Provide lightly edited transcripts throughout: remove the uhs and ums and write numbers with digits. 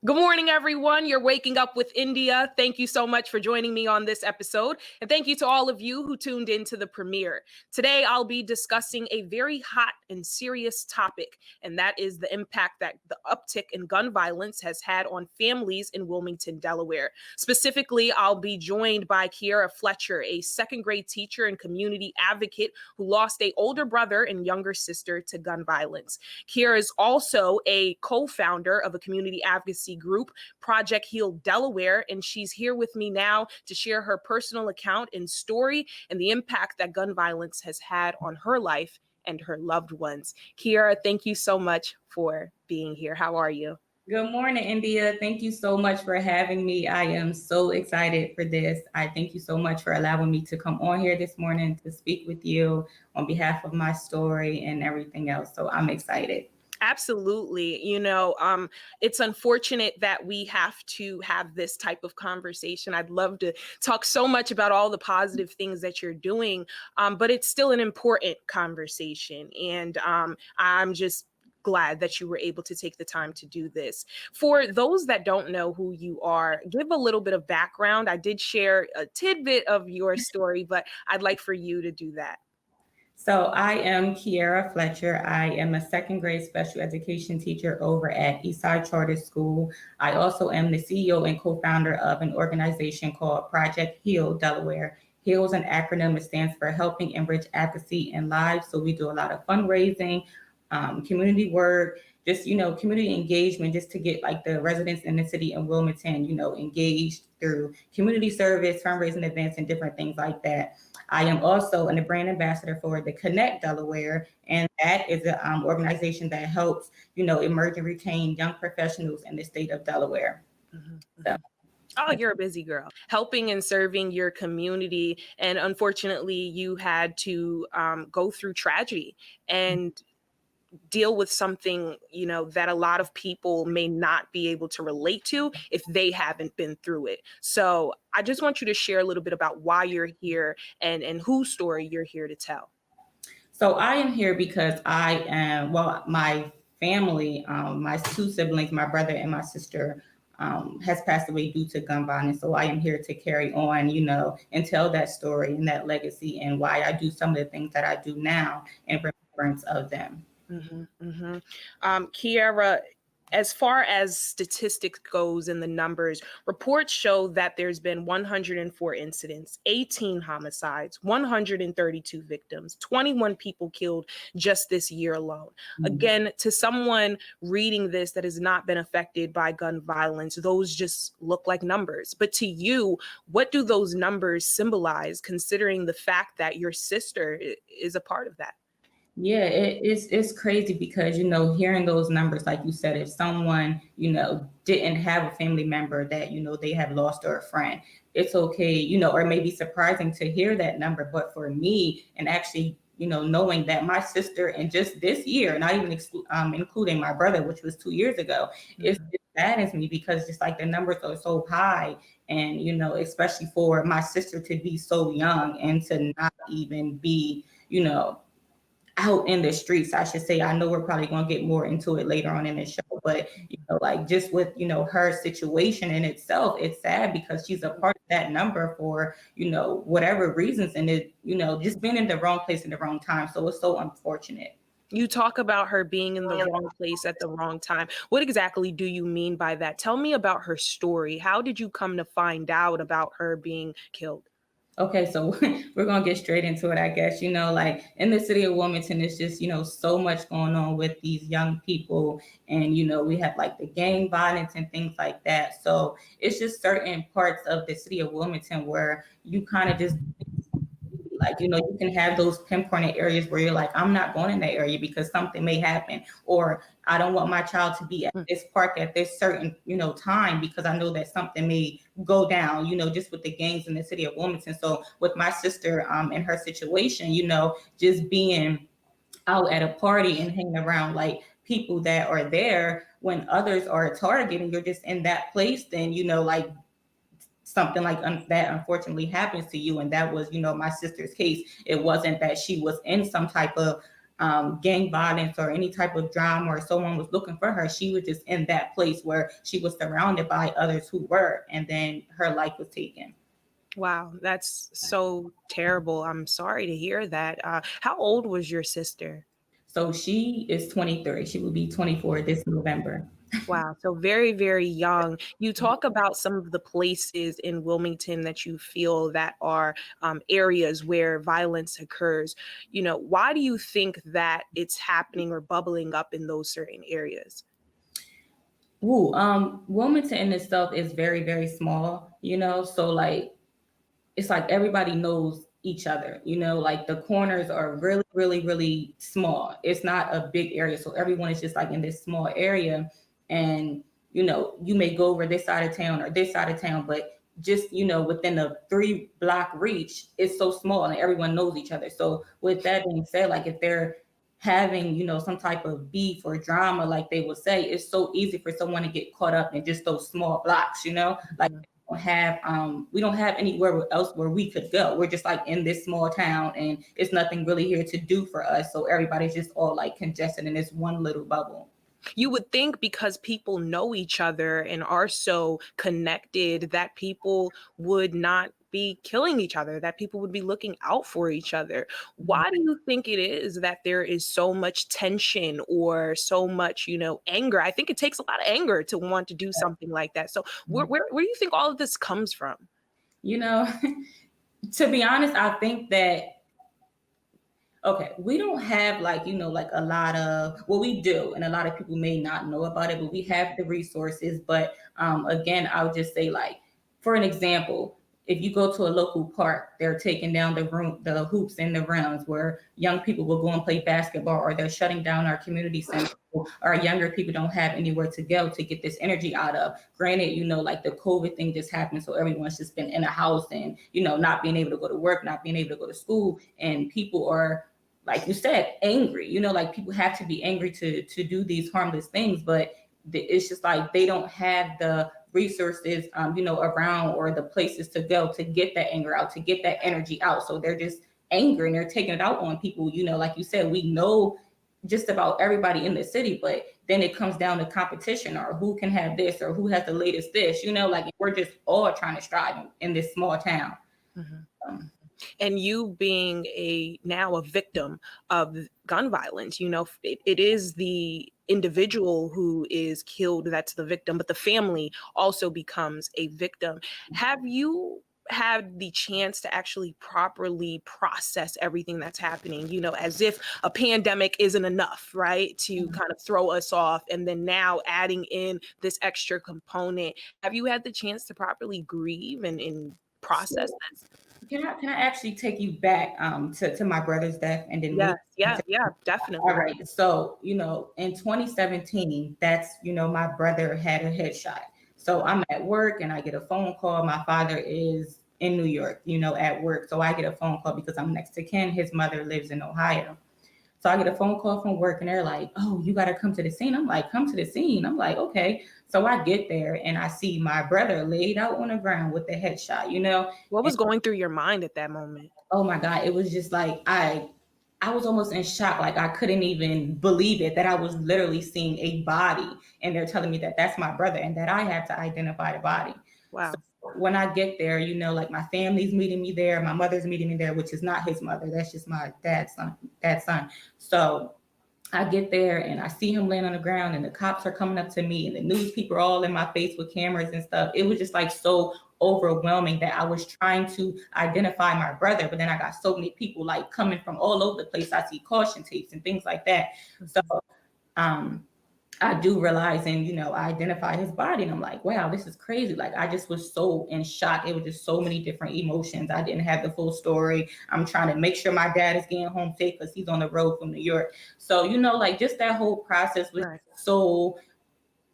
Good morning, everyone. You're waking up with India. Thank you so much for joining me on this episode. And thank you to all of you who tuned into the premiere. Today, I'll be discussing a very hot and serious topic, and that is the impact that the uptick in gun violence has had on families in Wilmington, Delaware. Specifically, I'll be joined by Keiarah Fletcher, a second grade teacher and community advocate who lost an older brother and younger sister to gun violence. Kiara is also a co-founder of a community advocacy group, Project H.E.A.L Delaware, and she's here with me now to share her personal account and story and the impact that gun violence has had on her life and her loved ones. Kiara, thank you so much for being here. How are you? Good morning, India. Thank you so much for having me. I am so excited for this. I thank you so much for allowing me to come on here this morning to speak with you on behalf of my story and everything else. So I'm excited. Absolutely. It's unfortunate that we have to have this type of conversation. I'd love to talk so much about all the positive things that you're doing, but it's still an important conversation. And I'm just glad that you were able to take the time to do this. For those that don't know who you are, give a little bit of background. I did share a tidbit of your story, but I'd like for you to do that. So I am Keiarah Fletcher. I am a second grade special education teacher over at Eastside Charter School. I also am the CEO and co-founder of an organization called Project H.E.A.L Delaware. H.E.A.L is an acronym. It stands for Helping Enrich Advocacy and Lives. So we do a lot of fundraising, community work, just, community engagement, just to get like the residents in the city of Wilmington, engaged through community service, fundraising events, and different things like that. I am also a brand ambassador for the Connect Delaware, and that is an organization that helps, emerge and retain young professionals in the state of Delaware. Mm-hmm. So. Oh, you're a busy girl, helping and serving your community. And unfortunately, you had to go through tragedy and deal with something, that a lot of people may not be able to relate to if they haven't been through it. So I just want you to share a little bit about why you're here and whose story you're here to tell. So I am here because my family, my two siblings, my brother and my sister, has passed away due to gun violence. So I am here to carry on, and tell that story and that legacy and why I do some of the things that I do now in remembrance of them. Mm-hmm, mm-hmm. Kiara, as far as statistics goes and the numbers, reports show that there's been 104 incidents, 18 homicides, 132 victims, 21 people killed just this year alone. Mm-hmm. Again, to someone reading this that has not been affected by gun violence, those just look like numbers. But to you, what do those numbers symbolize, considering the fact that your sister is a part of that? Yeah, it's crazy because, hearing those numbers, like you said, if someone, didn't have a family member that, they have lost or a friend, it's okay, or it may be surprising to hear that number. But for me, and actually, knowing that my sister in just this year, not even including my brother, which was 2 years ago, it saddens me because just like the numbers are so high and, especially for my sister to be so young and to not even be, out in the streets, I should say. I know we're probably going to get more into it later on in the show, but just with her situation in itself, it's sad because she's a part of that number for whatever reasons, and it just being in the wrong place in the wrong time. So it's so unfortunate. You talk about her being in the wrong place at the wrong time. What exactly do you mean by that? Tell me about her story. How did you come to find out about her being killed? Okay, so we're going to get straight into it, I guess. Like in the city of Wilmington, it's just, so much going on with these young people. And, we have like the gang violence and things like that. So it's just certain parts of the city of Wilmington where you kind of just like, you can have those pinpointed areas where you're like, I'm not going in that area because something may happen, or I don't want my child to be at this park at this certain, time because I know that something may go down, just with the gangs in the city of Wilmington. So with my sister in her situation, just being out at a party and hanging around like people that are there when others are targeted and you're just in that place, then, like something like that unfortunately happens to you. And that was, my sister's case. It wasn't that she was in some type of gang violence or any type of drama or someone was looking for her, she was just in that place where she was surrounded by others who were, and then her life was taken. Wow, that's so terrible. I'm sorry to hear that. How old was your sister? So she is 23. She will be 24 this November. Wow, so very, very young. You talk about some of the places in Wilmington that you feel that are areas where violence occurs. Why do you think that it's happening or bubbling up in those certain areas? Wilmington in itself is very, very small, so like it's like everybody knows each other, like the corners are really, really, really small. It's not a big area. So everyone is just like in this small area. And, you may go over this side of town or this side of town, but just, within a 3-block reach, it's so small and everyone knows each other. So with that being said, like if they're having, some type of beef or drama, like they would say, it's so easy for someone to get caught up in just those small blocks, like we don't have anywhere else where we could go. We're just like in this small town and it's nothing really here to do for us. So everybody's just all like congested in this one little bubble. You would think because people know each other and are so connected that people would not be killing each other, that people would be looking out for each other. Why do you think it is that there is so much tension or so much, anger? I think it takes a lot of anger to want to do something like that. So where do you think all of this comes from? To be honest, I think that okay, we don't have like a lot of, well, we do, and a lot of people may not know about it, but we have the resources. But again, I would just say, like, for an example, if you go to a local park, they're taking down the hoops and the rounds where young people will go and play basketball, or they're shutting down our community center. Our younger people don't have anywhere to go to get this energy out of. Granted, like the COVID thing just happened, so everyone's just been in a house and not being able to go to work, not being able to go to school, and people are, like you said, angry. Like people have to be angry to do these harmless things, but it's just like they don't have the resources, around, or the places to go to get that anger out, to get that energy out. So they're just angry and they're taking it out on people. Like you said, we know just about everybody in the city, but then it comes down to competition, or who can have this, or who has the latest dish. Like we're just all trying to strive in this small town. Mm-hmm. And you being now a victim of gun violence, it is the individual who is killed that's the victim, but the family also becomes a victim. Have you had the chance to actually properly process everything that's happening, as if a pandemic isn't enough, right, to kind of throw us off, and then now adding in this extra component? Have you had the chance to properly grieve and process this? Can I actually take you back to my brother's death, and then yeah, definitely. All right. So, in 2017, that's, my brother had a headshot. So I'm at work and I get a phone call. My father is in New York, at work. So I get a phone call because I'm next to Ken. His mother lives in Ohio. So I get a phone call from work and they're like, "Oh, you got to come to the scene." I'm like, "Come to the scene." I'm like, "Okay." So I get there and I see my brother laid out on the ground with the headshot, What was going through your mind at that moment? Oh my God. It was just like, I was almost in shock. Like I couldn't even believe it, that I was literally seeing a body and they're telling me that that's my brother and that I have to identify the body. Wow. So when I get there, like my family's meeting me there, my mother's meeting me there, which is not his mother. That's just my dad's son. So I get there and I see him laying on the ground and the cops are coming up to me and the news people are all in my face with cameras and stuff. It was just like so overwhelming that I was trying to identify my brother, but then I got so many people like coming from all over the place. I see caution tapes and things like that. So I do realize, and I identify his body and I'm like, wow, this is crazy. Like I just was so in shock. It was just so many different emotions. I didn't have the full story. I'm trying to make sure my dad is getting home safe because he's on the road from New York. So, like just that whole process was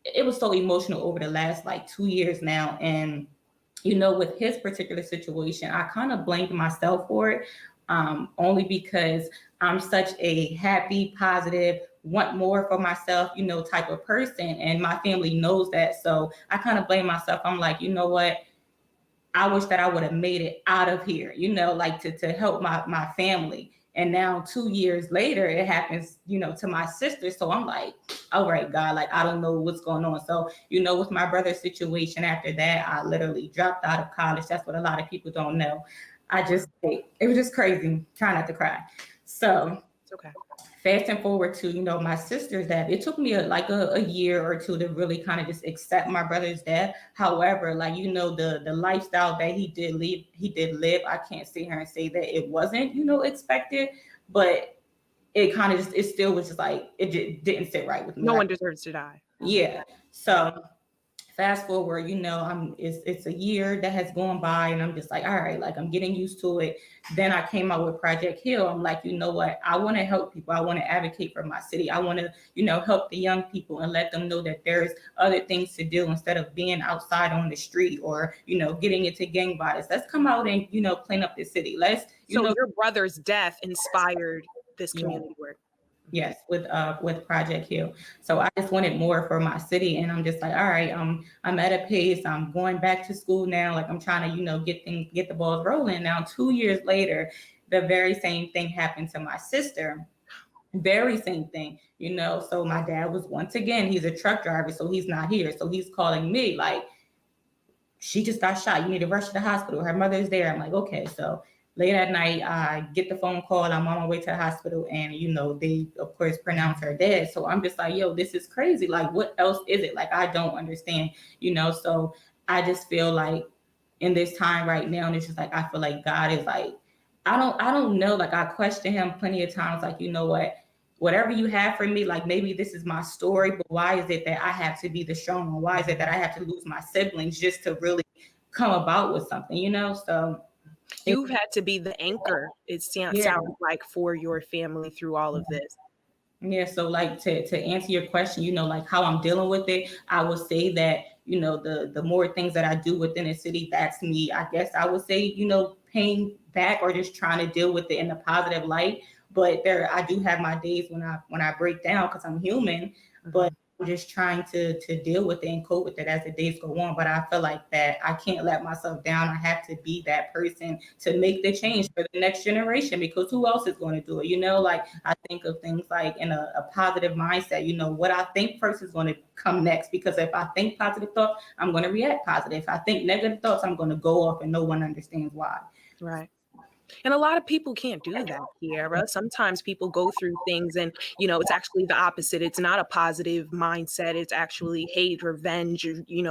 it was so emotional over the last like 2 years now. And, with his particular situation, I kind of blamed myself for it, only because I'm such a happy, positive, want more for myself, type of person. And my family knows that. So I kind of blame myself. I'm like, you know what? I wish that I would have made it out of here, like to help my family. And now 2 years later, it happens, to my sister. So I'm like, all right, God, like, I don't know what's going on. So, with my brother's situation after that, I literally dropped out of college. That's what a lot of people don't know. It was just crazy. Try not to cry. So It's okay. Fast and forward to, my sister's death. It took me a year or two to really kind of just accept my brother's death. However, like, the lifestyle that he did live, I can't sit here and say that it wasn't, expected, but it kind of just, it still was just like, it just didn't sit right with me. No one deserves to die. Yeah. So fast forward, it's a year that has gone by, and I'm just like, all right, like, I'm getting used to it. Then I came out with Project H.E.A.L. I'm like, you know what? I want to help people. I want to advocate for my city. I want to, help the young people and let them know that there's other things to do instead of being outside on the street or, getting into gang violence. Let's come out and, clean up the city. Your brother's death inspired this community work. Yes, with Project H.E.A.L. So I just wanted more for my city, and I'm just like, all right, I'm at a pace. I'm going back to school now. Like, I'm trying to, get the balls rolling. Now, 2 years later, the very same thing happened to my sister. Very same thing, So my dad was, once again, he's a truck driver, so he's not here. So he's calling me like, she just got shot. You need to rush to the hospital. Her mother's there. I'm like, okay. So late at night, I get the phone call. I'm on my way to the hospital, and they of course pronounce her dead. So I'm just like, yo, this is crazy. Like, what else is it? Like, I don't understand. So I just feel like in this time right now, and it's just like, I feel like God is like, I don't know. Like, I question him plenty of times. Like, you know what? Whatever you have for me, like, maybe this is my story, but why is it that I have to be the strong one? Why is it that I have to lose my siblings just to really come about with something, So you've had to be the anchor, it sounds like, for your family through all of this. Yeah. So, like, to answer your question, like, how I'm dealing with it, I would say that, the more things that I do within the city, that's me, I guess I would say, paying back or just trying to deal with it in a positive light. But I do have my days when I break down, because I'm human, but I'm just trying to deal with it and cope with it as the days go on. But I feel like that I can't let myself down. I have to be that person to make the change for the next generation, because who else is going to do it? Like, I think of things like in a positive mindset, what I think first is going to come next, because if I think positive thoughts, I'm going to react positive. If I think negative thoughts, I'm going to go off and no one understands why. Right. And a lot of people can't do that, Kiara. Sometimes people go through things and, it's actually the opposite. It's not a positive mindset. It's actually hate, revenge,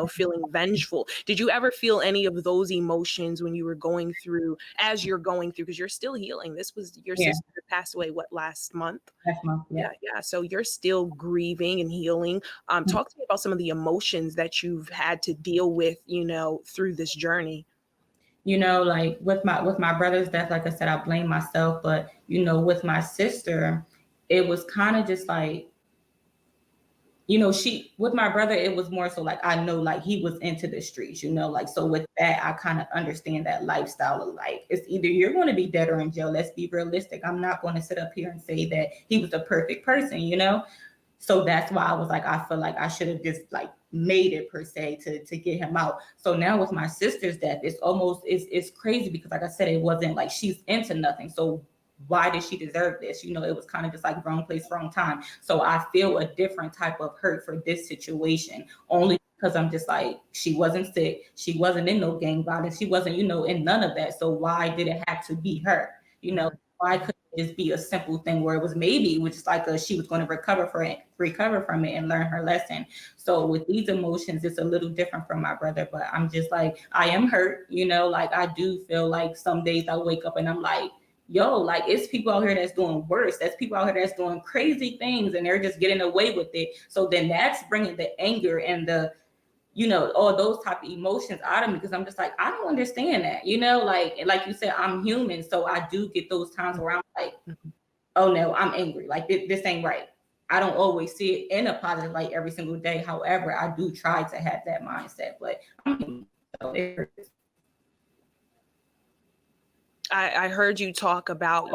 feeling vengeful. Did you ever feel any of those emotions when you were going through, because you're still healing? This was your sister passed away, last month? Last month, yeah. So you're still grieving and healing. Talk to me about some of the emotions that you've had to deal with, through this journey. Like with my brother's death, like I said, I blame myself. But, with my sister, it was kind of just like, with my brother, it was more so like, I know, like, he was into the streets, like, so with that, I kind of understand that lifestyle of life. It's either you're going to be dead or in jail. Let's be realistic. I'm not going to sit up here and say that he was a perfect person, So that's why I was like, I feel like I should have just like made it per se to get him out. So now with my sister's death, it's crazy, because like I said, it wasn't like she's into nothing. So why did she deserve this? It was kind of just like wrong place, wrong time. So I feel a different type of hurt for this situation, only because I'm just like, she wasn't sick. She wasn't in no gang violence. She wasn't, in none of that. So why did it have to be her? Why couldn't it just be a simple thing where it was just like she was going to recover from it and learn her lesson. So with these emotions, it's a little different from my brother, but I'm just like, I am hurt, like, I do feel like some days I wake up and I'm like, yo, like, it's people out here that's doing worse. That's people out here that's doing crazy things and they're just getting away with it. So then that's bringing the anger and the, all those type of emotions out of me, because I'm just like, I don't understand that, like you said, I'm human. So I do get those times where I'm like, oh no, I'm angry. Like, this ain't right. I don't always see it in a positive light every single day. However, I do try to have that mindset, but I'm human, so it hurts. I heard you talk about,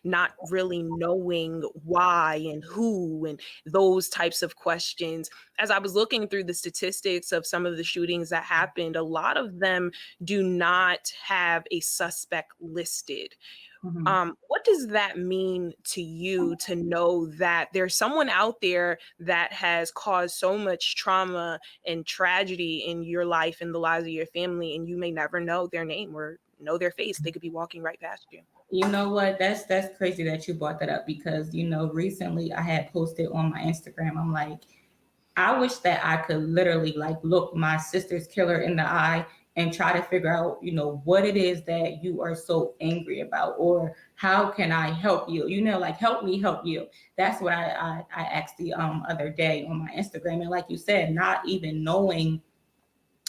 not really knowing why and who and those types of questions. As I was looking through the statistics of some of the shootings that happened, a lot of them do not have a suspect listed. What does that mean to you to know that there's someone out there that has caused so much trauma and tragedy in your life and the lives of your family, and you may never know their name or know their face? They could be walking right past you. You know what? That's crazy that you brought that up because, recently I had posted on my Instagram, I'm like, I wish that I could literally like look my sister's killer in the eye and try to figure out, what it is that you are so angry about, or how can I help you? Like help me help you. That's what I asked the other day on my Instagram. And like you said, not even knowing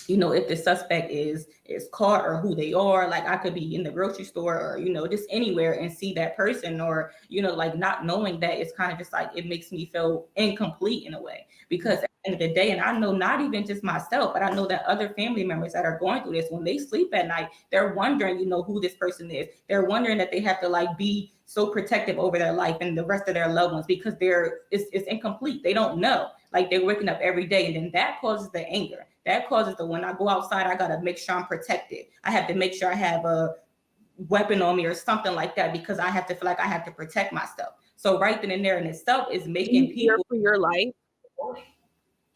if the suspect is caught or who they are. Like I could be in the grocery store or, just anywhere and see that person, or, like not knowing that, it's kind of just like, it makes me feel incomplete in a way, because at the end of the day, and I know not even just myself, but I know that other family members that are going through this, when they sleep at night, they're wondering, who this person is. They're wondering that they have to like be so protective over their life and the rest of their loved ones, because it's incomplete. They don't know. Like they're waking up every day, and then that causes the anger. That causes when I go outside, I gotta make sure I'm protected. I have to make sure I have a weapon on me or something like that, because I have to feel like I have to protect myself. So right then and there in itself is making people fear for your life.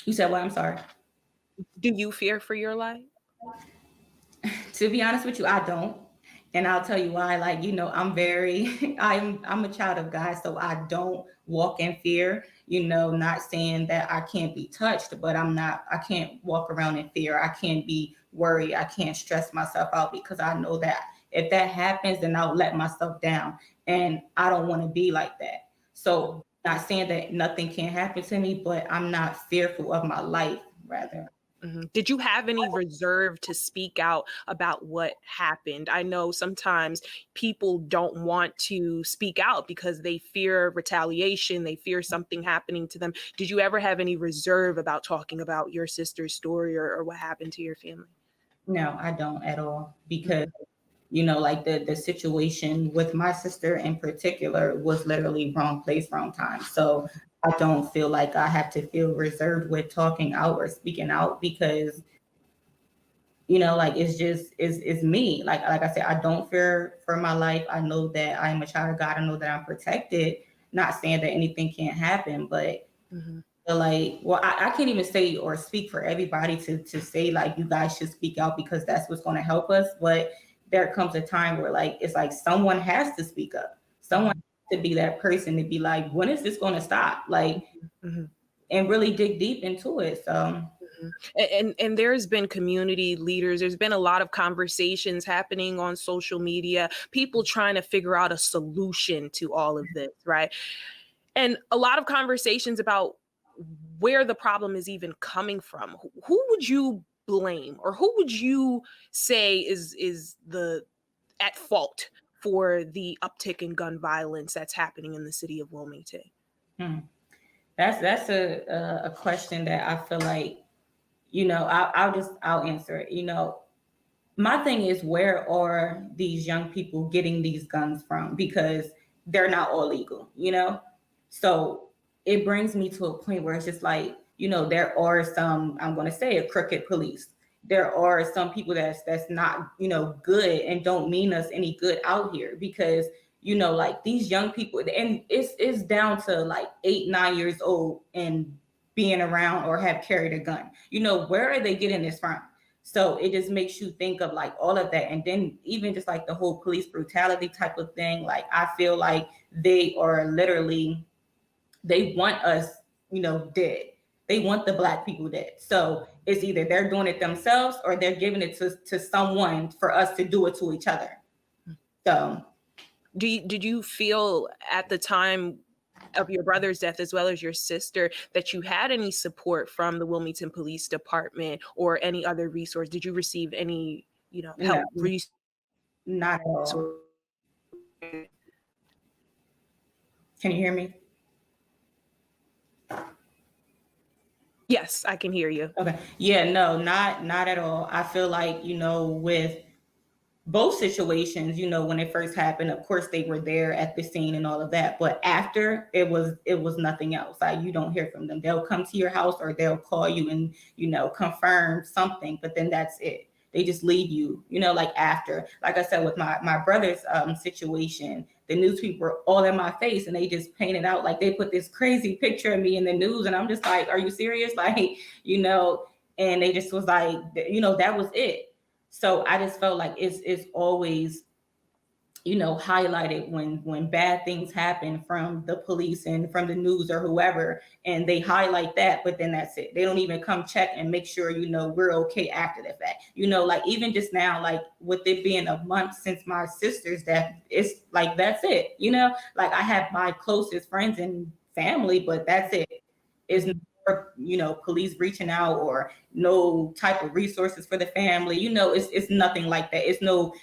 You said what? I'm sorry. Do you fear for your life? To be honest with you, I don't. And I'll tell you why. Like, I'm very, I'm a child of God, so I don't walk in fear. Not saying that I can't be touched, but I can't walk around in fear. I can't be worried. I can't stress myself out, because I know that if that happens, then I'll let myself down. And I don't want to be like that. So not saying that nothing can happen to me, but I'm not fearful of my life, rather. Did you have any reserve to speak out about what happened? I know sometimes people don't want to speak out because they fear retaliation, they fear something happening to them. Did you ever have any reserve about talking about your sister's story or what happened to your family? No, I don't at all, because like the situation with my sister in particular was literally wrong place, wrong time. So I don't feel like I have to feel reserved with talking out or speaking out, because like it's me. Like I said, I don't fear for my life. I know that I am a child of God. I know that I'm protected. Not saying that anything can't happen, but like, well, I can't even say or speak for everybody to say like you guys should speak out, because that's what's going to help us. But there comes a time where like it's like someone has to speak up. Someone has to be that person to be like, when is this going to stop? Like, and really dig deep into it. So. And there's been community leaders, there's been a lot of conversations happening on social media, people trying to figure out a solution to all of this, right? And a lot of conversations about where the problem is even coming from. Who would you blame, or who would you say is the at fault for the uptick in gun violence that's happening in the city of Wilmington? That's a question that I feel like, I'll answer it. My thing is, where are these young people getting these guns from? Because they're not all legal, So it brings me to a point where it's just like, there are some, I'm going to say, a crooked police. There are some people that's not, good and don't mean us any good out here, because like these young people, and it's down to like 8, 9 years old and being around or have carried a gun. Where are they getting this from? So it just makes you think of like all of that. And then even just like the whole police brutality type of thing, like I feel like they are literally, they want us, dead. They want the Black people dead. So it's either they're doing it themselves or they're giving it to someone for us to do it to each other. So did you feel at the time of your brother's death, as well as your sister, that you had any support from the Wilmington Police Department or any other resource? Did you receive any, help? No, not at all. Can you hear me? Yes, I can hear you. Okay. Yeah, no, not at all. I feel like, with both situations, when it first happened, of course they were there at the scene and all of that, but after, it was nothing else. Like, you don't hear from them. They'll come to your house or they'll call you and confirm something, but then that's it. They just leave you, like after. Like I said, with my brother's situation, the news people were all in my face, and they just painted out, like, they put this crazy picture of me in the news, and I'm just like, are you serious? Like, and they just was like, that was it. So I just felt like it's always, highlighted when bad things happen from the police and from the news or whoever, and they highlight that, but then that's it. They don't even come check and make sure, we're okay after the fact. Like, even just now, like, with it being a month since my sister's death, it's like, that's it. Like, I have my closest friends and family, but that's it. It's police reaching out or no type of resources for the family. It's nothing like that. It's no,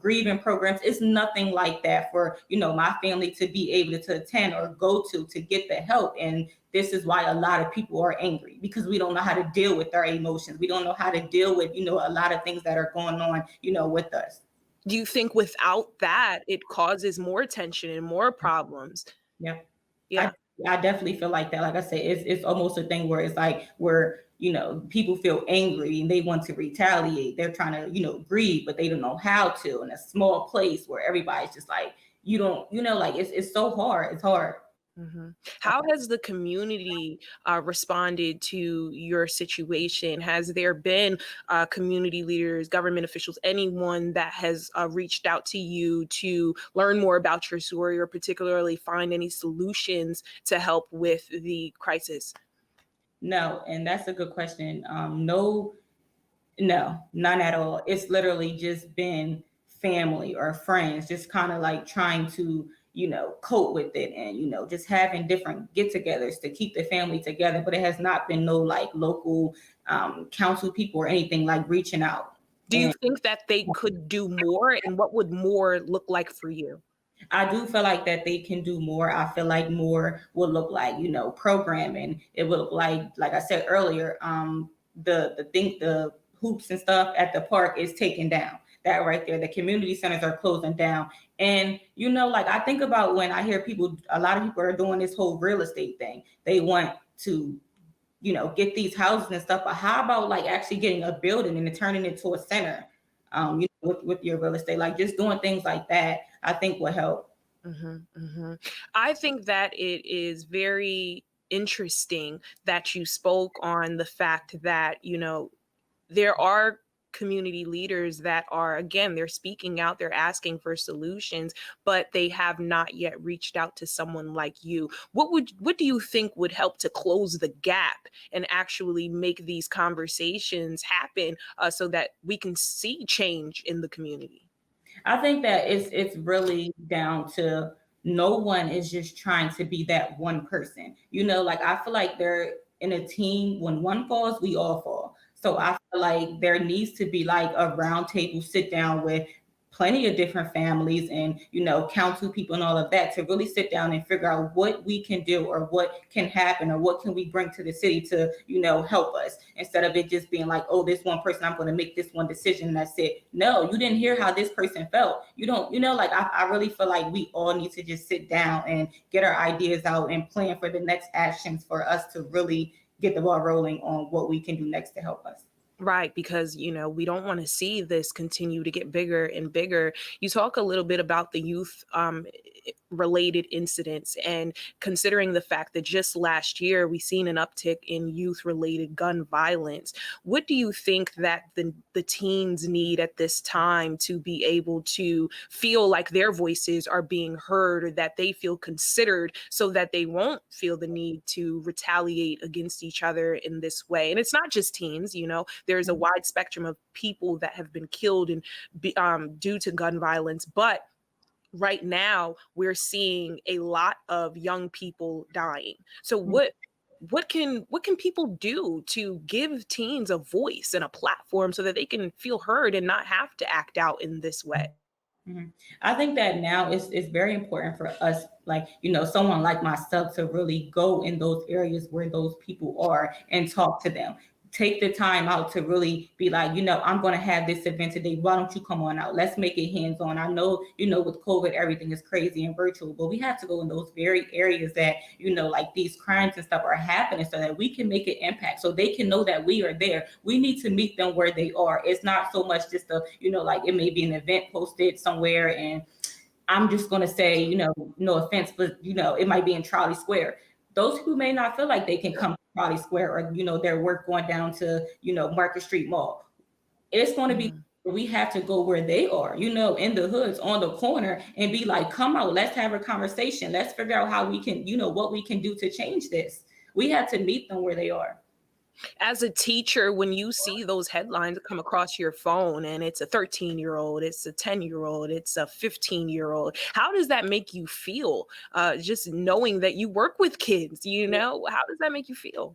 grieving programs. It's nothing like that for, my family to be able to attend or go to get the help. And this is why a lot of people are angry, because we don't know how to deal with our emotions. We don't know how to deal with, a lot of things that are going on, with us. Do you think without that, it causes more tension and more problems? Yeah. Yeah. I definitely feel like that. Like I said, it's almost a thing where it's like where, people feel angry and they want to retaliate. They're trying to, grieve, but they don't know how to, in a small place where everybody's just like, like, it's so hard. It's hard. Mm-hmm. How has the community responded to your situation? Has there been community leaders, government officials, anyone that has reached out to you to learn more about your story, or particularly find any solutions to help with the crisis? No, and that's a good question. No, none at all. It's literally just been family or friends, just kind of like trying to, cope with it, and, just having different get-togethers to keep the family together. But it has not been no like local council people or anything like reaching out. Do you think that they could do more, and what would more look like for you? I do feel like that they can do more. I feel like more will look like, programming. It will look like I said earlier, the hoops and stuff at the park is taken down. That right there, the community centers are closing down. And, like, I think about when I hear a lot of people are doing this whole real estate thing. They want to, get these houses and stuff. But how about like actually getting a building and turning it into a center? With your real estate, like just doing things like that, I think will help. Mm-hmm, mm-hmm. I think that it is very interesting that you spoke on the fact that, there are community leaders that are, again, they're speaking out, they're asking for solutions, but they have not yet reached out to someone like you. What do you think would help to close the gap and actually make these conversations happen so that we can see change in the community? I think that it's really down to no one is just trying to be that one person. Like, I feel like they're in a team. When one falls, we all fall. So I feel like there needs to be like a round table sit down with plenty of different families and, council people and all of that, to really sit down and figure out what we can do or what can happen or what can we bring to the city to, help us, instead of it just being like, oh, this one person, I'm going to make this one decision and that's it. No, you didn't hear how this person felt. You don't, like, I really feel like we all need to just sit down and get our ideas out and plan for the next actions for us to really get the ball rolling on what we can do next to help us. Right, because, we don't want to see this continue to get bigger and bigger. You talk a little bit about the youth related incidents, and considering the fact that just last year we seen an uptick in youth related gun violence. What do you think that the teens need at this time to be able to feel like their voices are being heard, or that they feel considered, so that they won't feel the need to retaliate against each other in this way? And it's not just teens, there's a wide spectrum of people that have been killed and due to gun violence. But right now, we're seeing a lot of young people dying. So what can people do to give teens a voice and a platform so that they can feel heard and not have to act out in this way? Mm-hmm. I think that now it's very important for us, like, someone like myself, to really go in those areas where those people are and talk to them, take the time out to really be like, I'm going to have this event today. Why don't you come on out? Let's make it hands-on. I know, with COVID, everything is crazy and virtual, but we have to go in those very areas that, like these crimes and stuff are happening so that we can make an impact, so they can know that we are there. We need to meet them where they are. It's not so much just like it may be an event posted somewhere, and I'm just going to say, no offense, but, it might be in Trolley Square. Those who may not feel like they can come to Trolley Square, or, their work going down to, Market Street Mall. It's going to be, we have to go where they are, in the hoods, on the corner, and be like, come out, let's have a conversation. Let's figure out how we can, what we can do to change this. We have to meet them where they are. As a teacher, when you see those headlines come across your phone and it's a 13-year-old, it's a 10-year-old, it's a 15-year-old, how does that make you feel? Just knowing that you work with kids, how does that make you feel?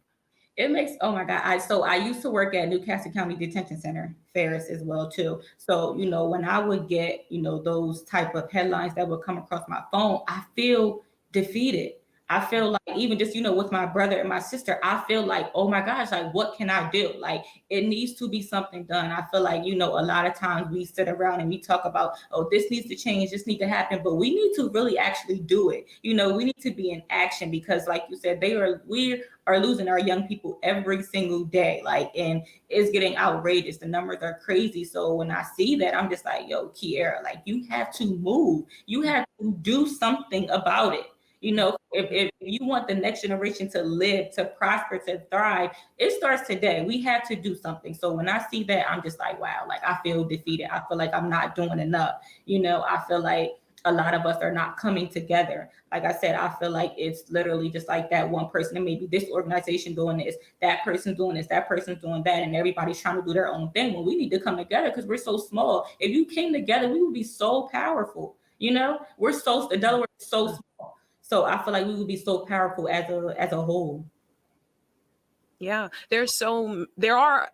It makes, oh my God. I used to work at Newcastle County Detention Center, Ferris as well too. So, when I would get, those type of headlines that would come across my phone, I feel defeated. I feel like, even just, with my brother and my sister, I feel like, oh my gosh, like, what can I do? Like, it needs to be something done. I feel like, a lot of times we sit around and we talk about, oh, this needs to change, this needs to happen, but we need to really actually do it. We need to be in action, because like you said, we are losing our young people every single day. Like, and it's getting outrageous. The numbers are crazy. So when I see that, I'm just like, yo, Keiarah, like, you have to move. You have to do something about it. If you want the next generation to live, to prosper, to thrive, it starts today. We have to do something. So when I see that, I'm just like, wow, like, I feel defeated. I feel like I'm not doing enough. I feel like a lot of us are not coming together. Like I said, I feel like it's literally just like that one person, and maybe this organization doing this, that person doing this, that person's doing that, and everybody's trying to do their own thing. Well, we need to come together because we're so small. If you came together, we would be so powerful. The Delaware is so small. So I feel like we would be so powerful as a whole. Yeah, there are,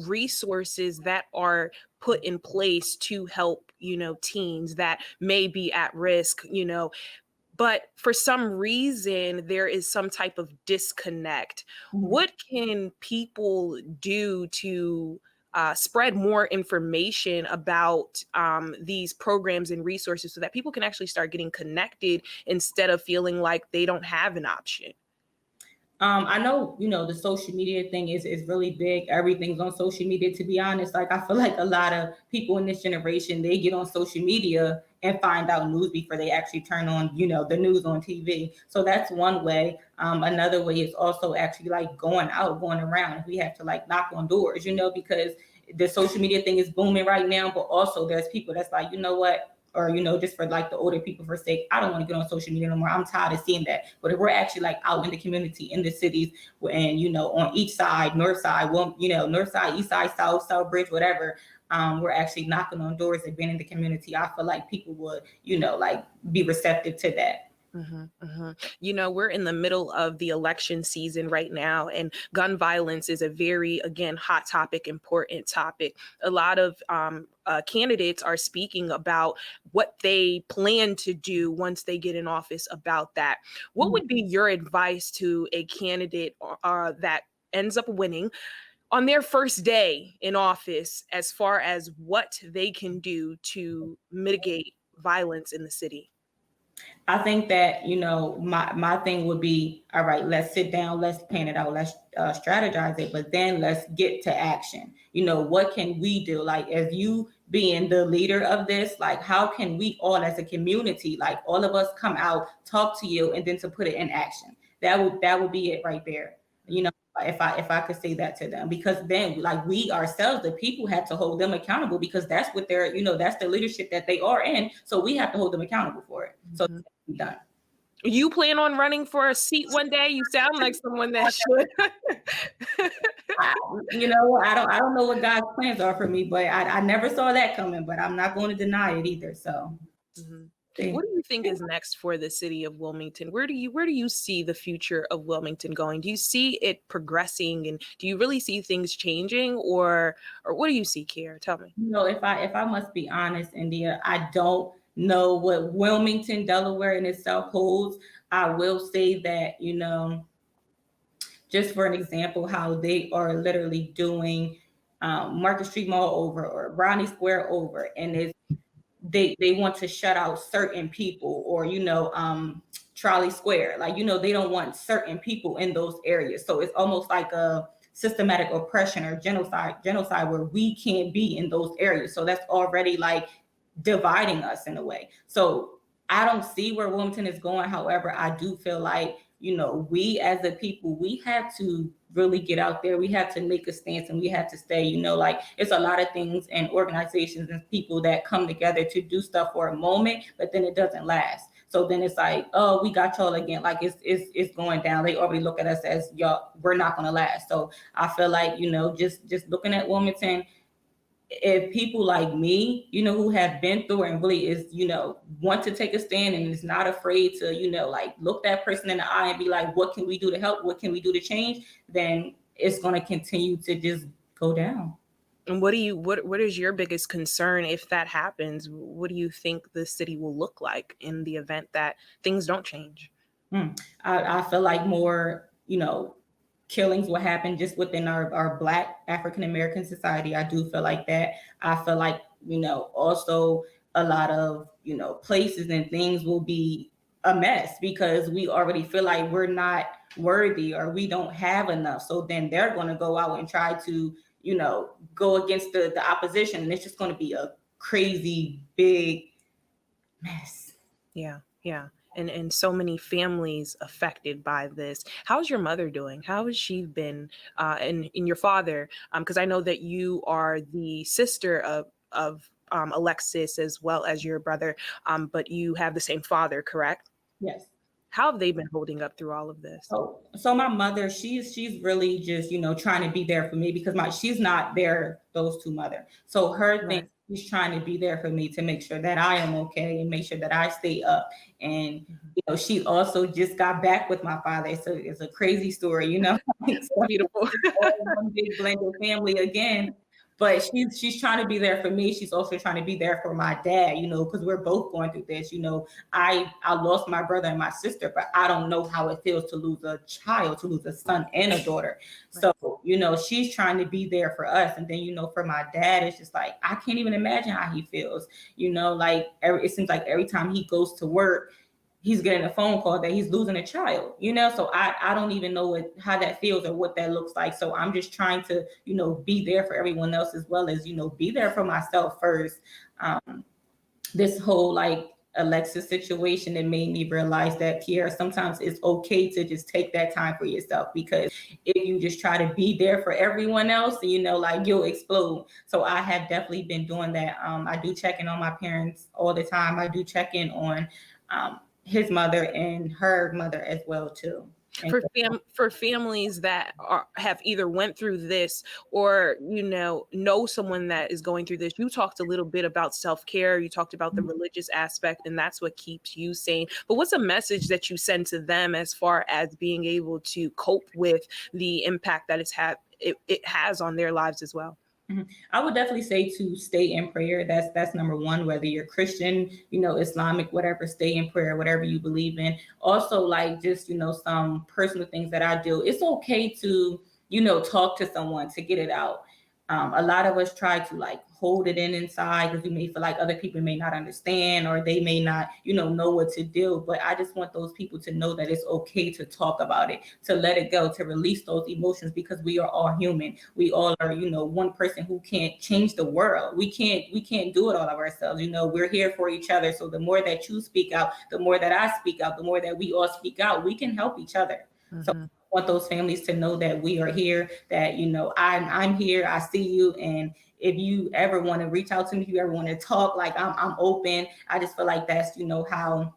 resources that are put in place to help, teens that may be at risk, but for some reason there is some type of disconnect. What can people do to spread more information about these programs and resources so that people can actually start getting connected instead of feeling like they don't have an option? I know, the social media thing is really big. Everything's on social media, to be honest. Like, I feel like a lot of people in this generation, they get on social media and find out news before they actually turn on, the news on TV. So that's one way. Another way is also actually like going around. If we have to like knock on doors, because the social media thing is booming right now, but also there's people that's like, you know what? Or, just for like the older people, for sake, I don't want to get on social media no more. I'm tired of seeing that. But if we're actually like out in the community, in the cities, and, on each side, north side, north side, east side, south bridge, whatever, we're actually knocking on doors and being in the community, I feel like people would, like be receptive to that. We're in the middle of the election season right now, and gun violence is a very, again, hot topic, important topic. A lot of candidates are speaking about what they plan to do once they get in office about that. What would be your advice to a candidate that ends up winning on their first day in office, as far as what they can do to mitigate violence in the city? I think that, my thing would be, all right, let's sit down, let's plan it out, let's strategize it, but then let's get to action. What can we do? Like, as you being the leader of this, like, how can we all as a community, like all of us, come out, talk to you, and then to put it in action? That would be it right there. If I could say that to them, because then, like, we ourselves, the people, have to hold them accountable, because that's what they're, that's the leadership that they are in. So we have to hold them accountable for it. So it's done. You plan on running for a seat one day? You sound like someone that should. I don't know what God's plans are for me, but I never saw that coming, but I'm not going to deny it either. So. What do you think is next for the city of Wilmington? Where do you see the future of Wilmington going? Do you see it progressing, and do you really see things changing, or what do you see, Kiara? Tell me. If I must be honest, India, I don't know what Wilmington, Delaware in itself holds. I will say that, just for an example, how they are literally doing Market Street Mall over or Brownie Square over, and it's they want to shut out certain people, or Trolley Square, like they don't want certain people in those areas. So it's almost like a systematic oppression or genocide where we can't be in those areas. So that's already like dividing us in a way. So I don't see where Wilmington is going. However, I do feel like, we as a people, we have to really get out there. We have to make a stance, and we have to stay, like it's a lot of things and organizations and people that come together to do stuff for a moment, but then it doesn't last. So then it's like, oh, we got y'all again. Like it's going down. They already look at us as y'all, we're not going to last. So I feel like, just looking at Wilmington, if people like me, who have been through it and really is, want to take a stand and is not afraid to, like look that person in the eye and be like, what can we do to help? What can we do to change? Then it's going to continue to just go down. And what is your biggest concern if that happens? What do you think the city will look like in the event that things don't change? I feel like more, killings will happen just within our Black African American society. I do feel like that. I feel like, also a lot of, places and things will be a mess because we already feel like we're not worthy or we don't have enough. So then they're going to go out and try to, go against the opposition. And it's just going to be a crazy big mess. Yeah. And so many families affected by this. How's your mother doing? How has she been? And your father, because I know that you are the sister of Alexis as well as your brother, but you have the same father, correct? Yes. How have they been holding up through all of this? So my mother, she's really just, trying to be there for me because she's not those two mother. So her thing, she's trying to be there for me to make sure that I am okay and make sure that I stay up. And, she also just got back with my father. So it's a crazy story, so beautiful. one big blended family again. But she's trying to be there for me. She's also trying to be there for my dad, because we're both going through this. I lost my brother and my sister, but I don't know how it feels to lose a child, to lose a son and a daughter. Right. So, she's trying to be there for us. And then, for my dad, it's just like, I can't even imagine how he feels. Like it seems like every time he goes to work, he's getting a phone call that he's losing a child, so I don't even know how that feels or what that looks like. So I'm just trying to, be there for everyone else as well as, be there for myself first. This whole like Alexis situation, it made me realize that, Kiara, sometimes it's okay to just take that time for yourself, because if you just try to be there for everyone else, like you'll explode. So I have definitely been doing that. I do check in on my parents all the time. I do check in on, his mother and her mother as well too. For families that have either went through this or know someone that is going through this, you talked a little bit about self-care, you talked about the religious aspect, and that's what keeps you sane. But what's a message that you send to them as far as being able to cope with the impact that it has on their lives as well? I would definitely say to stay in prayer. That's number one, whether you're Christian, Islamic, whatever, stay in prayer, whatever you believe in. Also, like just, some personal things that I do. It's okay to, talk to someone to get it out. A lot of us try to like hold it inside because we may feel like other people may not understand or they may not, know what to do. But I just want those people to know that it's okay to talk about it, to let it go, to release those emotions, because we are all human. We all are, one person who can't change the world. We can't do it all of ourselves. We're here for each other. So the more that you speak out, the more that I speak out, the more that we all speak out, we can help each other. Mm-hmm. So I want those families to know that we are here, that, I'm here, I see you. And if you ever want to reach out to me, if you ever want to talk, like I'm open. I just feel like that's, how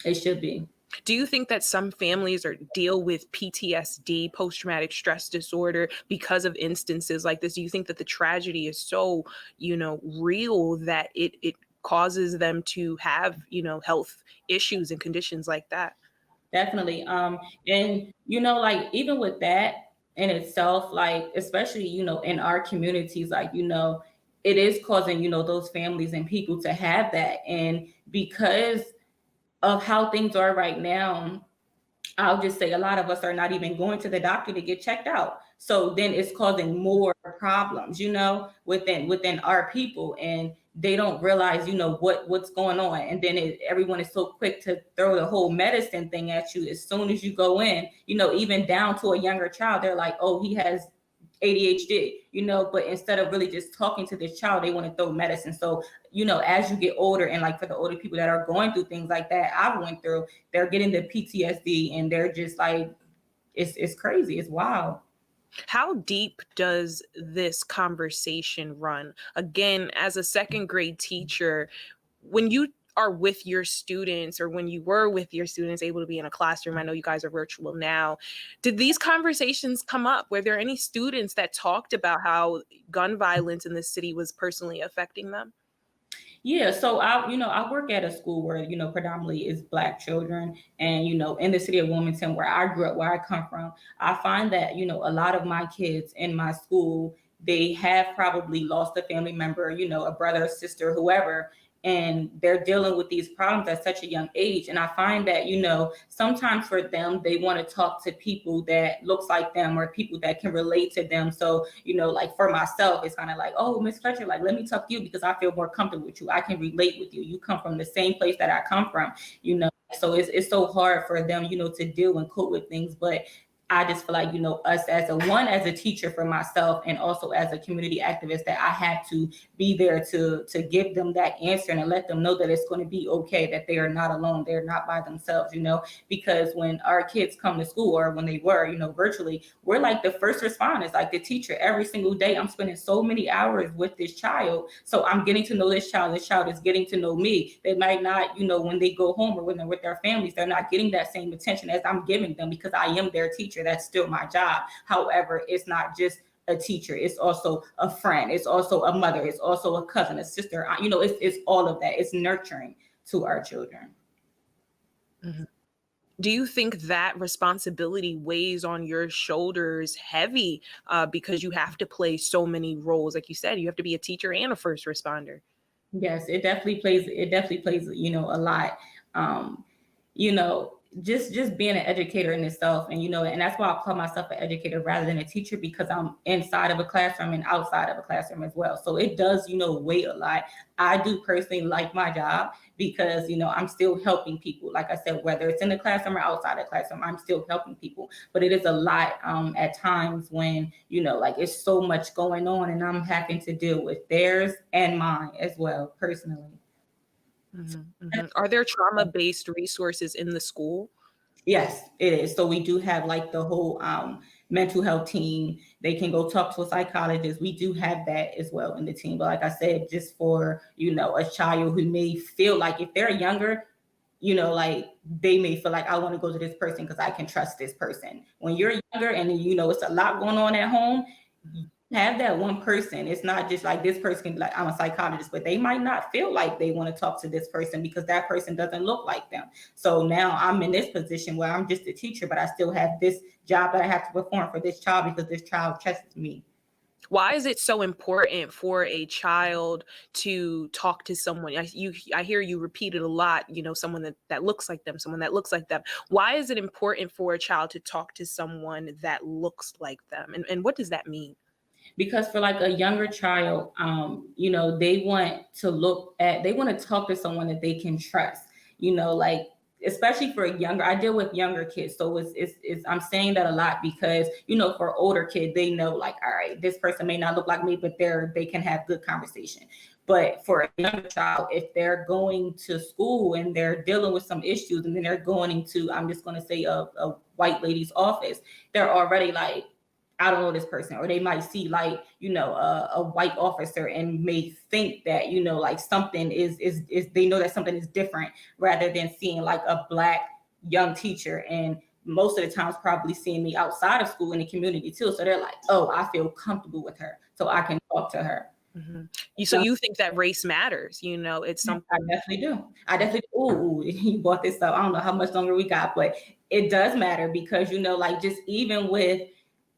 it should be. Do you think that some families deal with PTSD, post-traumatic stress disorder, because of instances like this? Do you think that the tragedy is so, real that it causes them to have, health issues and conditions like that? Definitely. And, like even with that in itself, like, especially, in our communities, like, it is causing, those families and people to have that. And because of how things are right now, I'll just say a lot of us are not even going to the doctor to get checked out. So then it's causing more problems, within our people, and they don't realize, what's going on. And then everyone is so quick to throw the whole medicine thing at you as soon as you go in, even down to a younger child. They're like, oh, he has ADHD, but instead of really just talking to this child, they want to throw medicine. So, as you get older, and like for the older people that are going through things like that I went through, they're getting the PTSD, and they're just like, it's crazy. It's wild. How deep does this conversation run? Again, as a second grade teacher, when you are with your students, or when you were with your students able to be in a classroom, I know you guys are virtual now, did these conversations come up? Were there any students that talked about how gun violence in this city was personally affecting them? Yeah, so I work at a school where, predominantly is Black children. And, in the city of Wilmington, where I grew up, where I come from, I find that, a lot of my kids in my school, they have probably lost a family member, a brother, sister, whoever, and they're dealing with these problems at such a young age. And I find that, sometimes for them, they want to talk to people that looks like them, or people that can relate to them. So, like for myself, it's kind of like, oh, Miss Fletcher, like, let me talk to you because I feel more comfortable with you. I can relate with you. You come from the same place that I come from, So it's so hard for them, to deal and cope with things. But I just feel like, us as a teacher for myself, and also as a community activist, that I had to be there to give them that answer and to let them know that it's going to be okay, that they are not alone. They're not by themselves, because when our kids come to school, or when they were, virtually, we're like the first responders, like the teacher. Every single day, I'm spending so many hours with this child. So I'm getting to know this child. This child is getting to know me. They might not, when they go home or when they're with their families, they're not getting that same attention as I'm giving them, because I am their teacher. That's still my job. However, it's not just a teacher. It's also a friend. It's also a mother. It's also a cousin, a sister. It's all of that. It's nurturing to our children. Mm-hmm. Do you think that responsibility weighs on your shoulders heavy, because you have to play so many roles? Like you said, you have to be a teacher and a first responder. Yes, it definitely plays. It definitely plays. A lot. Um, you know, just being an educator in itself, and and that's why I call myself an educator rather than a teacher, because I'm inside of a classroom and outside of a classroom as well. So it does, weigh a lot. I do personally like my job because I'm still helping people. Like I said, whether it's in the classroom or outside the classroom, I'm still helping people. But it is a lot at times when like it's so much going on, and I'm having to deal with theirs and mine as well personally. Mm-hmm, mm-hmm. Are there trauma-based resources in the school? Yes, it is. So we do have like the whole mental health team. They can go talk to a psychologist. We do have that as well in the team. But like I said, just for, a child who may feel like, if they're younger, like they may feel like, I want to go to this person because I can trust this person. When you're younger and it's a lot going on at home, have that one person. It's not just like this person can be like, I'm a psychologist, but they might not feel like they want to talk to this person because that person doesn't look like them. So now I'm in this position where I'm just a teacher, but I still have this job that I have to perform for this child because this child trusts me. Why is it so important for a child to talk to someone? I hear you repeat it a lot, someone that looks like them, someone that looks like them. Why is it important for a child to talk to someone that looks like them? And what does that mean? Because for like a younger child, they want to talk to someone that they can trust, like, especially for I deal with younger kids. So it's I'm saying that a lot because, for older kids, they know like, all right, this person may not look like me, but they can have good conversation. But for a younger child, if they're going to school and they're dealing with some issues, and then they're going into, I'm just going to say a white lady's office, they're already like, I don't know this person. Or they might see like, a white officer and may think that, like something is they know that something is different, rather than seeing like a Black young teacher. And most of the times probably seeing me outside of school in the community too. So they're like, oh, I feel comfortable with her, so I can talk to her. Mm-hmm. So you think that race matters? It's something. I definitely do. Ooh, you brought this up. I don't know how much longer we got, but it does matter because, like, just even with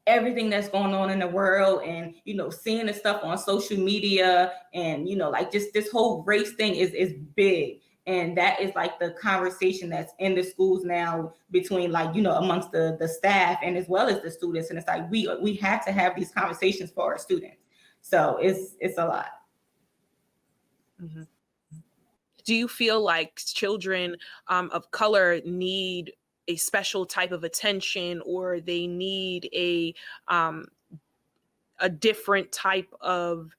everything that's going on in the world, and seeing the stuff on social media, and like just this whole race thing is big. And that is like the conversation that's in the schools now between, like, you know, amongst the staff and as well as the students. And it's like, we have to have these conversations for our students. So it's a lot. Mm-hmm. Do you feel like children of color need a special type of attention, or they need a different type of,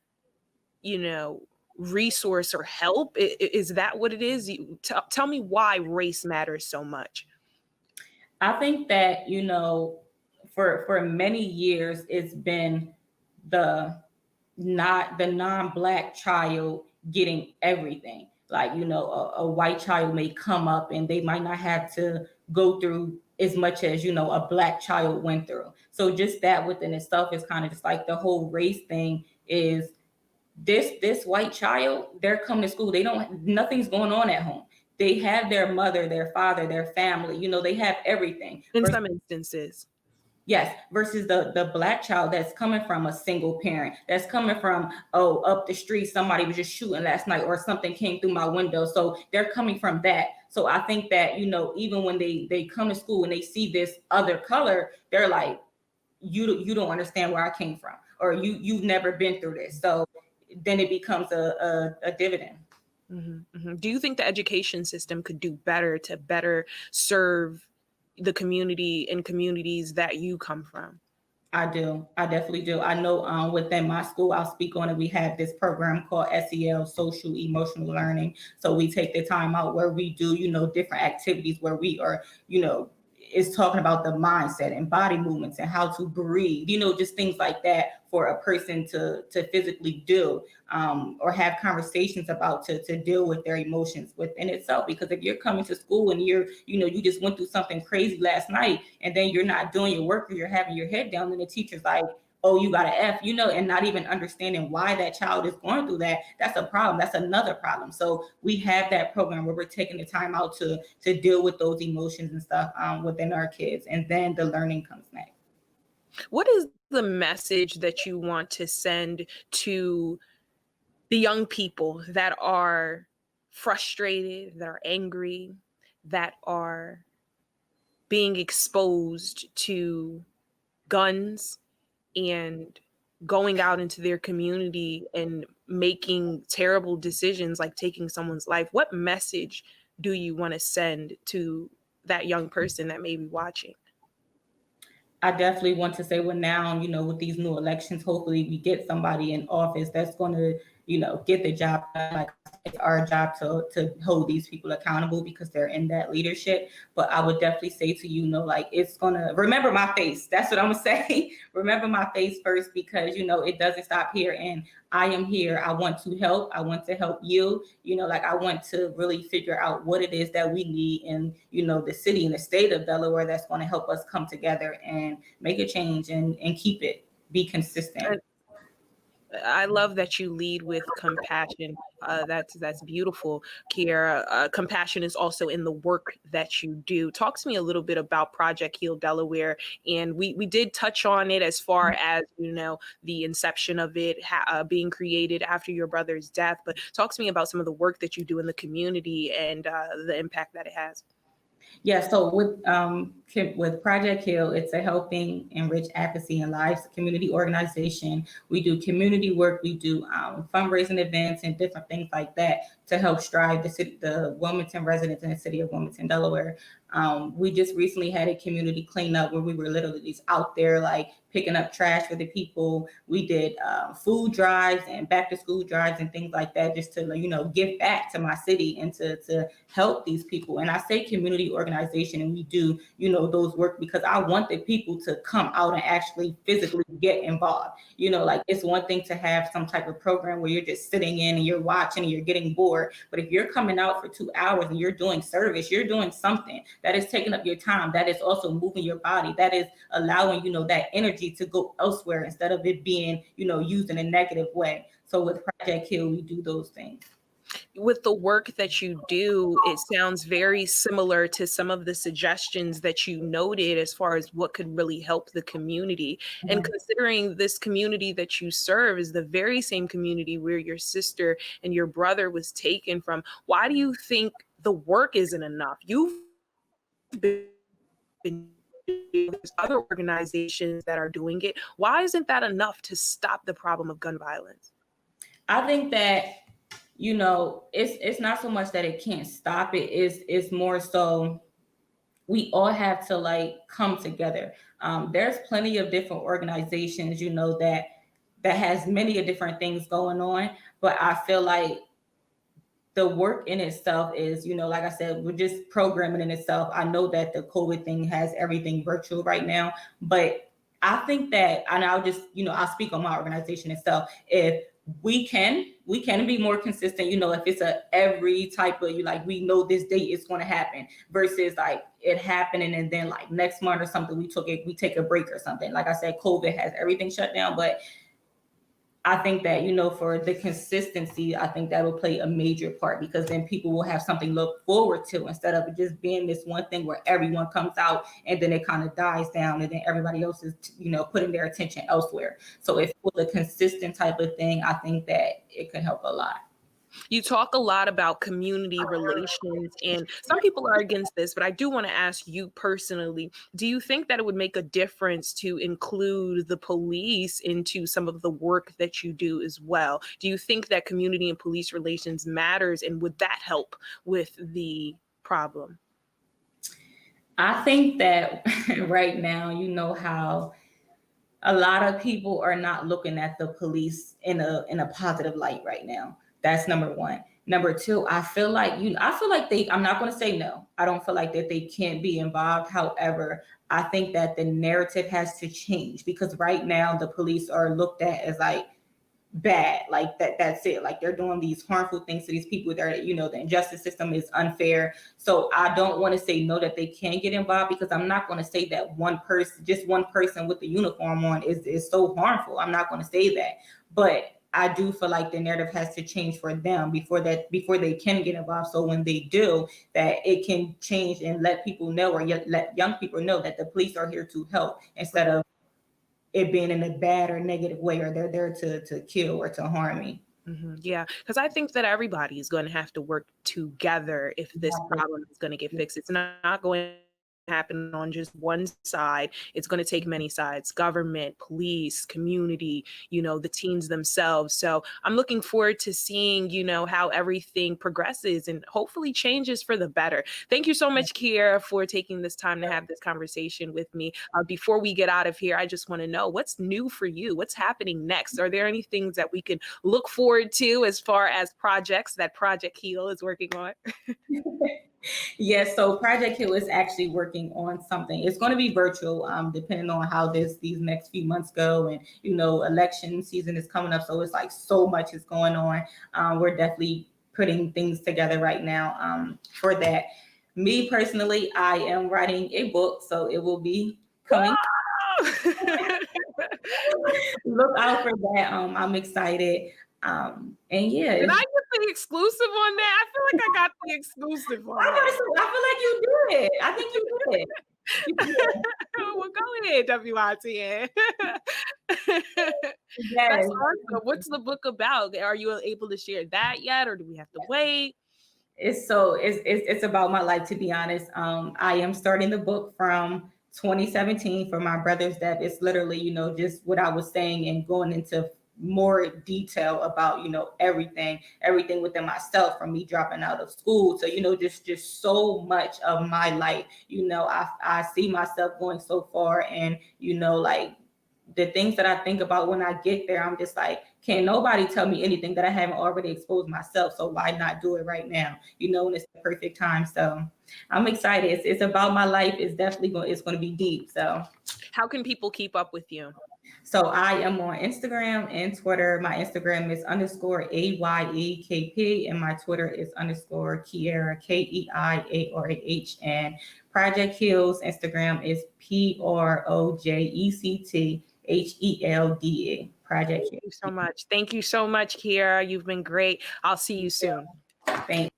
you know, resource or help? Is that what it is? Tell me why race matters so much. I think that, you know, for many years, it's been the non-Black child getting everything. Like, you know, a white child may come up and they might not have to go through as much as, you know, a Black child went through. So just that within itself is kind of just like the whole race thing is this white child, they're coming to school. Nothing's going on at home. They have their mother, their father, their family, you know, they have everything. In some instances. Yes, versus the Black child that's coming from a single parent, that's coming from, oh, up the street, somebody was just shooting last night or something came through my window. So they're coming from that. So I think that, you know, even when they come to school and they see this other color, they're like, you don't understand where I came from, or you've never been through this. So then it becomes a dividend. Mm-hmm, mm-hmm. Do you think the education system could do better to better serve the community and communities that you come from? I do. I definitely do. I know within my school, I'll speak on it. We have this program called S.E.A.L, Social Emotional Learning. So we take the time out where we do, you know, different activities where we are, you know, is talking about the mindset and body movements and how to breathe, you know, just things like that for a person to physically do, or have conversations about to deal with their emotions within itself. Because if you're coming to school and you just went through something crazy last night and then you're not doing your work or you're having your head down, then the teacher's like, oh, you got an F, you know, and not even understanding why that child is going through that. That's a problem. That's another problem. So we have that program where we're taking the time out to deal with those emotions and stuff within our kids. And then the learning comes next. What is the message that you want to send to the young people that are frustrated, that are angry, that are being exposed to guns and going out into their community and making terrible decisions like taking someone's life? What message do you want to send to that young person that may be watching? I definitely want to say, well, now, you know, with these new elections, hopefully we get somebody in office that's going to, you know, get the job done. Like, it's our job to hold these people accountable because they're in that leadership. But I would definitely say to you, know, like, it's going to remember my face. That's what I'm going to say. Remember my face first, because, you know, it doesn't stop here. And I am here. I want to help. I want to help you. You know, like, I want to really figure out what it is that we need in, you know, the city and the state of Delaware that's going to help us come together and make a change and keep it, be consistent. I love that you lead with compassion. That's beautiful, Kiara. Compassion is also in the work that you do. Talk to me a little bit about Project H.E.A.L Delaware, and we did touch on it as far as, you know, the inception of it being created after your brother's death. But talk to me about some of the work that you do in the community and the impact that it has. Yeah, so with Project H.E.A.L, it's a helping enrich advocacy and lives community organization. We do community work, we do fundraising events and different things like that to help strive the Wilmington residents in the city of Wilmington, Delaware. We just recently had a community cleanup where we were literally just out there, like, picking up trash for the people. We did food drives and back to school drives and things like that, just to, you know, give back to my city and to help these people. And I say community organization, and we do, you know, those work because I want the people to come out and actually physically get involved. You know, like, it's one thing to have some type of program where you're just sitting in and you're watching and you're getting bored. But if you're coming out for 2 hours and you're doing service, you're doing something that is taking up your time, that is also moving your body, that is allowing, you know, that energy to go elsewhere instead of it being, you know, used in a negative way. So with Project H.E.A.L, we do those things. with the work that you do, it sounds very similar to some of the suggestions that you noted as far as what could really help the community. And considering this community that you serve is the very same community where your sister and your brother was taken from, why do you think the work isn't enough? You've been there's other organizations that are doing it. Why isn't that enough to stop the problem of gun violence? I think that, it's not so much that it can't stop it. It's more so we all have to like come together. There's plenty of different organizations, that has many of different things going on, but I feel like the work in itself is, like I said, we're just programming in itself. I know that the COVID thing has everything virtual right now, but I think that, and I'll just, I'll speak on my organization itself. If we can be more consistent, if it's every type of, we know this date is going to happen versus like it happening and then like next month or something, we take a break or something. Like I said, COVID has everything shut down, but I think that, for the consistency, I think that will play a major part, because then people will have something to look forward to instead of it just being this one thing where everyone comes out and then it kind of dies down and then everybody else is, putting their attention elsewhere. So if it was a consistent type of thing, I think that it could help a lot. You talk a lot about community relations, and some people are against this, but I do want to ask you personally, do you think that it would make a difference to include the police into some of the work that you do as well? Do you think that community and police relations matters, and would that help with the problem? I think that right now, how a lot of people are not looking at the police in a positive light right now. That's number one. Number two, I feel like I'm not going to say no. I don't feel like that they can't be involved. However, I think that the narrative has to change, because right now the police are looked at as like bad, like that's it. Like they're doing these harmful things to these people that are, the injustice system is unfair. So I don't want to say no that they can get involved, because I'm not going to say that just one person with the uniform on is so harmful. I'm not going to say that. But I do feel like the narrative has to change for them before they can get involved. So when they do, that it can change and let people know, or let young people know that the police are here to help, instead of it being in a bad or negative way, or they're there to kill or to harm me. Mm-hmm. Yeah, because I think that everybody is going to have to work together if this problem is going to get fixed. It's not going to happen on just one side. It's going to take many sides: government, police, community, the teens themselves. So I'm looking forward to seeing, how everything progresses and hopefully changes for the better. Thank you so much, Kiara, for taking this time to have this conversation with me. Before we get out of here, I just want to know, what's new for you? What's happening next? Are there any things that we can look forward to as far as projects that Project H.E.A.L is working on? Yes, so Project H.E.A.L is actually working on something. It's going to be virtual, depending on how these next few months go. And, election season is coming up. So it's like so much is going on. We're definitely putting things together right now for that. Me personally, I am writing a book, so it will be coming. Look out for that. I'm excited. And yeah. Did I get the exclusive on that? I feel like I got the exclusive on that. I feel like you did. I think you did. Well, go ahead, WITN. Yes. That's awesome. What's the book about? Are you able to share that yet, or do we have to wait? It's about my life, to be honest. I am starting the book from 2017 for my brother's death. It's literally, just what I was saying and going into more detail about, everything within myself, from me dropping out of school to, just so much of my life. I see myself going so far, and, like the things that I think about when I get there, I'm just like, can't nobody tell me anything that I haven't already exposed myself. So why not do it right now? And it's the perfect time. So I'm excited. It's about my life. It's definitely going to be deep. So how can people keep up with you? So I am on Instagram and Twitter. My Instagram is _AYEKP, and my Twitter is _Keiarah, KEIARAH. And Project H.E.A.L's Instagram is PROJECTHELDA. Project H.E.A.L. Thank you so much. Thank you so much, Kiara. You've been great. I'll see you soon. Thank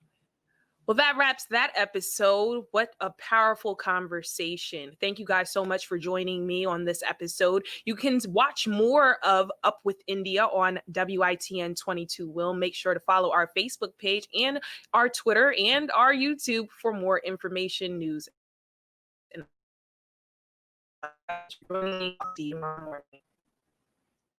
Well, that wraps that episode. What a powerful conversation. Thank you guys so much for joining me on this episode. You can watch more of Up with India on WITN 22 Will. Make sure to follow our Facebook page and our Twitter and our YouTube for more information, news, and see you tomorrow morning.